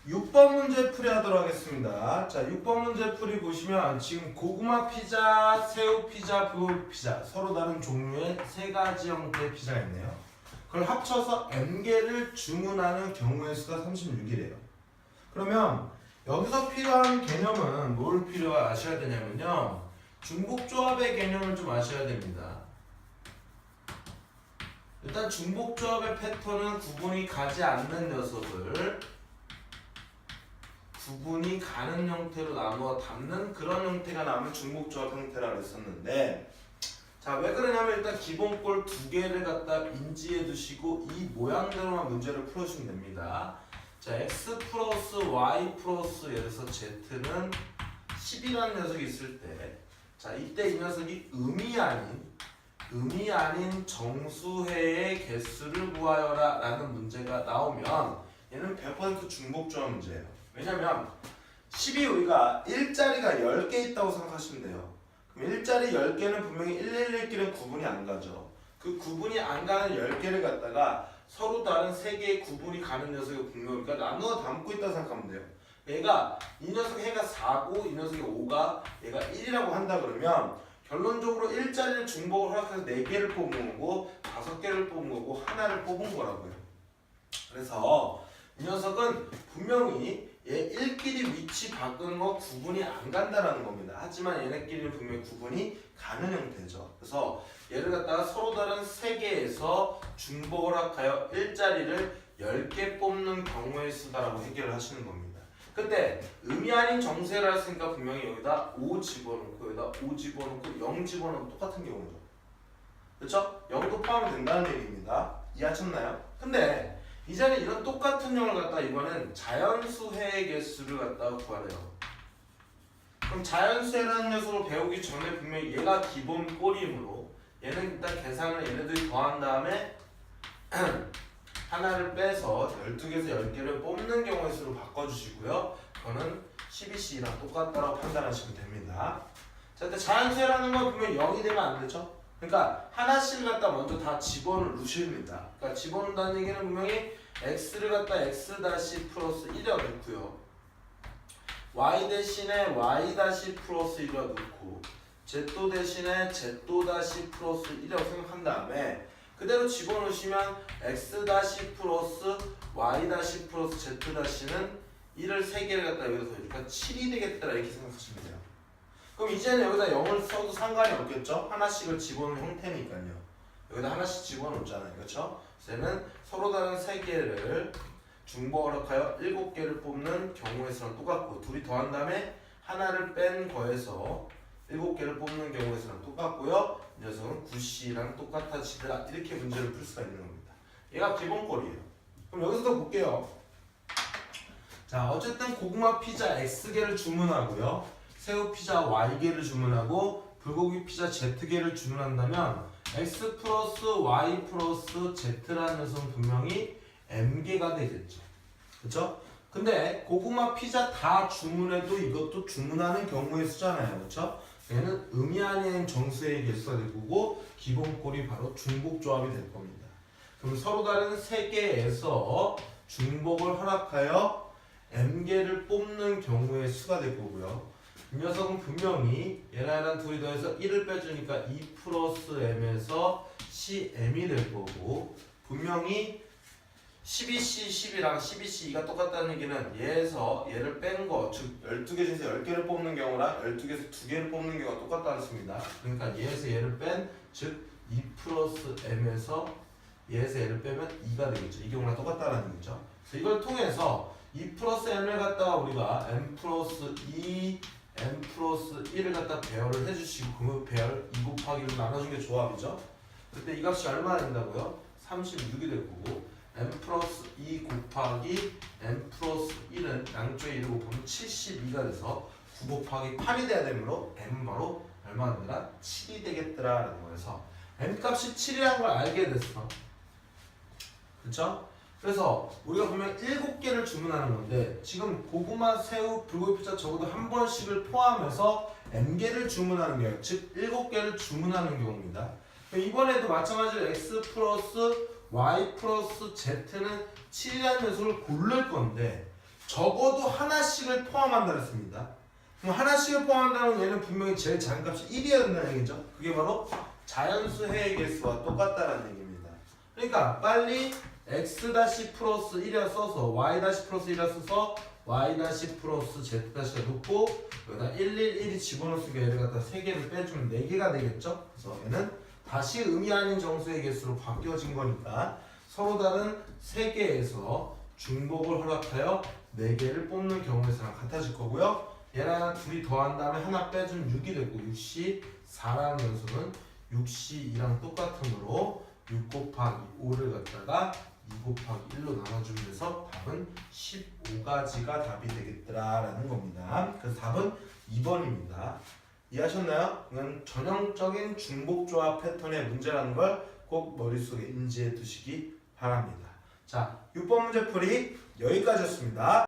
6번 문제 풀이하도록 하겠습니다. 자, 6번 문제 풀이 보시면 지금 고구마 피자, 새우 피자, 불고기 피자 서로 다른 종류의 세 가지 형태의 피자가 있네요. 그걸 합쳐서 N개를 주문하는 경우의 수가 36이래요. 그러면 여기서 필요한 개념은 뭘 아셔야 되냐면요. 중복조합의 개념을 좀 아셔야 됩니다. 일단 중복조합의 패턴은 구분이 가지 않는 녀석을 구분이 가는 형태로 나누어 담는 그런 형태가 나오면 중복조합 형태라고 했었는데, 자, 왜 그러냐면 일단 기본꼴 두 개를 갖다 인지해 두시고 이 모양대로만 문제를 풀어주시면 됩니다. 자, x 플러스 y 플러스 예를 들어서 z는 10이라는 녀석이 있을 때, 자, 이때 이 녀석이 의미 아닌 정수해의 개수를 구하여라 라는 문제가 나오면 얘는 100% 중복조합 문제예요. 왜냐면 10이 우리가 1자리가 10개 있다고 생각하시면 돼요. 그럼 1자리 10개는 분명히 111끼리는 구분이 안 가죠. 그 구분이 안 가는 10개를 갖다가 서로 다른 3개의 구분이 가는 녀석이 분명히니까 나누어 담고 있다고 생각하면 돼요. 얘가 이 녀석 해가 4고 이 녀석이 5가 얘가 1이라고 한다 그러면 결론적으로 1자리를 중복을 허락해서 4개를 뽑은 거고 5개를 뽑은 거고 하나를 뽑은 거라고요. 그래서 이 녀석은 분명히 얘 1끼리 위치 바꾸는 거 구분이 안 간다라는 겁니다. 하지만 얘네끼리는 분명히 구분이 가는 형태죠. 그래서 얘를 갖다가 서로 다른 3개에서 중복을 허락하여 1자리를 10개 뽑는 경우의 수다라고 해결을 하시는 겁니다. 근데 의미 아닌 정수를 했으니까 분명히 여기다 5 집어넣고 여기다 5 집어넣고 0 집어넣으면 똑같은 경우죠. 그렇죠? 0도 포함이 된다는 얘기입니다. 이해하셨나요? 근데 이제는 이런 똑같은 형을 갖다 이번엔 자연수해의 개수를 갖다가 구하래요. 그럼 자연수해라는 녀석을 배우기 전에 분명히 얘가 기본 꼴이므로 얘는 일단 계산을 얘네들이 더한 다음에 하나를 빼서 12개에서 10개를 뽑는 경우의 수로 바꿔주시고요. 그거는 12C랑 똑같다라고 판단하시면 됩니다. 자, 일단 자연수해라는 건 분명히 0이 되면 안 되죠. 그러니까 하나씩을 갖다 먼저 다 집어넣으십니다. 그러니까 집어넣는다는 얘기는 분명히 x를 갖다 x 다시 플러스 1에 넣고요. y 대신에 y 다시 플러스 1에 넣고 z 대신에 z 다시 플러스 1이라고 생각한 다음에 그대로 집어넣으시면 x 다시 플러스 y 다시 플러스 z 다시는 1을 3개를 갖다 여기다 더해주니까 7이 되겠다 이렇게 생각하시면 돼요. 그럼 이제는 여기다 0을 써도 상관이 없겠죠? 하나씩을 집어넣는 형태니까요. 여기다 하나씩 집어넣잖아요. 그렇죠? 얘는 서로 다른 3개를 중복 허락하여 7개를 뽑는 경우의 수랑 똑같고 둘이 더한 다음에 하나를 뺀 거에서 7개를 뽑는 경우의 수랑 똑같고요. 이 녀석은 9C랑 똑같아지더라. 이렇게 문제를 풀 수가 있는 겁니다. 얘가 기본꼴이에요. 그럼 여기서도 볼게요. 자, 어쨌든 고구마 피자 X개를 주문하고요. 새우 피자 Y개를 주문하고 불고기 피자 Z개를 주문한다면 X 플러스 Y 플러스 Z라는 녀석은 분명히 M개가 되겠죠. 그쵸? 근데 고구마 피자 다 주문해도 이것도 주문하는 경우의 수잖아요. 그쵸? 얘는 의미 아닌 정수의 개수가 될 거고 기본꼴이 바로 중복조합이 될 겁니다. 그럼 서로 다른 3개에서 중복을 허락하여 M개를 뽑는 경우의 수가 될 거고요. 이 녀석은 분명히 얘랑 둘이 더해서 1을 빼주니까 2 플러스 M에서 CM이 될 거고 분명히 12C, 10이랑 12C, 2가 똑같다는 얘기는 얘에서 얘를 뺀 거, 즉 12개 중에서 10개를 뽑는 경우랑 12개에서 2개를 뽑는 경우가 똑같다는 뜻입니다. 그러니까 얘에서 얘를 뺀, 즉 2 플러스 M에서 얘에서 얘를 빼면 2가 되겠죠. 이 경우랑 똑같다는 얘기죠. 그래서 이걸 통해서 2 플러스 M을 갖다가 우리가 M 플러스 2, M 플러스 1을 갖다 배열을 해주시고 그 배열 2 곱하기 1로 나눠준 게 조합이죠. 그때 이 값이 얼마나 된다고요? 36이 될 거고 M 플러스 2 곱하기 M 플러스 1은 양쪽에 1을 곱하면 72가 돼서 9 곱하기 8이 돼야 되므로 M은 바로 얼마나 되더라? 7이 되겠더라라는 거여서 M 값이 7이라는 걸 알게 됐어. 그쵸? 그래서 우리가 보면 7개를 주문하는 건데 지금 고구마, 새우, 불고기 피자 적어도 한 번씩을 포함해서 M개를 주문하는 경우 즉 7개를 주문하는 경우입니다. 이번에도 마찬가지로 X 플러스 Y 플러스 Z는 7이라는 녀석을 고를 건데 적어도 하나씩을 포함한다 그랬습니다. 그럼 하나씩을 포함한다는 건 얘는 분명히 제일 작은 값이 1이어야 된다는 얘기죠. 그게 바로 자연수 해의 개수와 똑같다는 얘기입니다. 그러니까 빨리 x 플러스 1이라 써서 y 플러스 1이라 써서 y 플러스 z 가 놓고 여기다 111이 집어넣으니까 얘를 갖다 3개를 빼주면 4개가 되겠죠. 그래서 얘는 다시 의미 아닌 정수의 개수로 바뀌어진 거니까 서로 다른 3개에서 중복을 허락하여 4개를 뽑는 경우에서랑 같아질 거고요. 얘랑 둘이 더한 다음에 하나 빼주면 6이 되고 6시 4라는 연수는 6시 2랑 똑같으므로 6 곱하기 5를 갖다가 2 곱하기 1로 나눠주면 돼서 답은 15가지가 답이 되겠더라라는 겁니다. 그래서 답은 2번입니다. 이해하셨나요? 이건 전형적인 중복조합 패턴의 문제라는 걸 꼭 머릿속에 인지해 두시기 바랍니다. 자, 6번 문제 풀이 여기까지였습니다.